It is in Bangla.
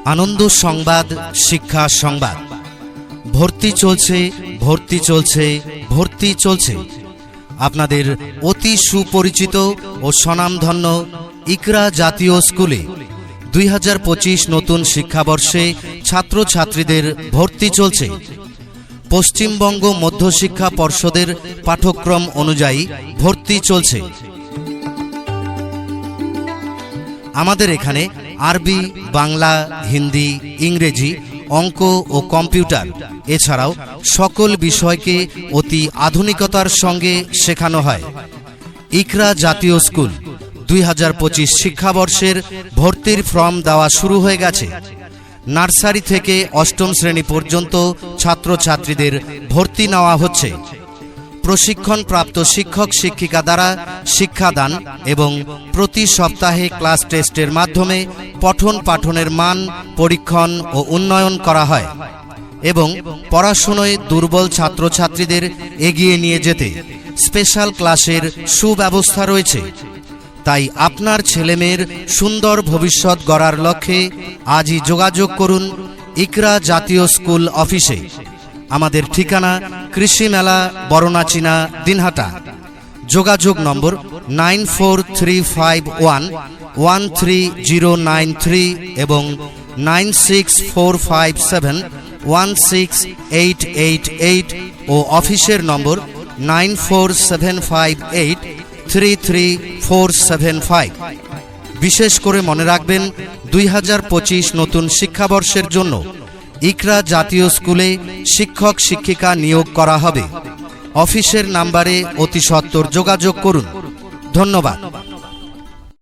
আনন্দ সংবাদ, শিক্ষা সংবাদ। ভর্তি চলছে, ভর্তি চলছে, ভর্তি চলছে। আপনাদের অতি সুপরিচিত ও স্বনামধন্য ইকরা জাতীয় স্কুলে 2025 নতুন শিক্ষাবর্ষে ছাত্রছাত্রীদের ভর্তি চলছে। পশ্চিমবঙ্গ মধ্যশিক্ষা পর্ষদের পাঠ্যক্রম অনুযায়ী ভর্তি চলছে। আমাদের এখানে আরবি, বাংলা, হিন্দি, ইংরেজি, অঙ্ক ও কম্পিউটার এছাড়াও সকল বিষয়কে অতি আধুনিকতার সঙ্গে শেখানো হয়। ইকরা জাতীয় স্কুল 2025 শিক্ষাবর্ষের ভর্তির ফর্ম দেওয়া শুরু হয়ে গেছে। নার্সারি থেকে অষ্টম শ্রেণী পর্যন্ত ছাত্রছাত্রীদের ভর্তি নেওয়া হচ্ছে। প্রশিক্ষণপ্রাপ্ত শিক্ষক শিক্ষিকা দ্বারা শিক্ষাদান এবং প্রতি সপ্তাহে ক্লাস টেস্টের মাধ্যমে পঠন পাঠনের মান পরীক্ষণ ও উন্নয়ন করা হয় এবং পড়াশোনায় দুর্বল ছাত্রছাত্রীদের এগিয়ে নিয়ে যেতে স্পেশাল ক্লাসের সুব্যবস্থা রয়েছে। তাই আপনার ছেলেমেয়ের সুন্দর ভবিষ্যৎ গড়ার লক্ষ্যে আজই যোগাযোগ করুন ইকরা জাতীয় স্কুল অফিসে। আমাদের ঠিকানা কৃষি মেলা, বরনাচিনা, দিনহাটা। যোগাযোগ নম্বর 9435113093 এবং 9645716888 ও অফিসের নম্বর 9475833475। বিশেষ করে মনে রাখবেন 2025 নতুন শিক্ষাবর্ষের জন্য ইকরা জাতীয় স্কুলে শিক্ষক শিক্ষিকা নিয়োগ করা হবে। অফিসের নাম্বারে অতি সত্বর যোগাযোগ করুন। ধন্যবাদ।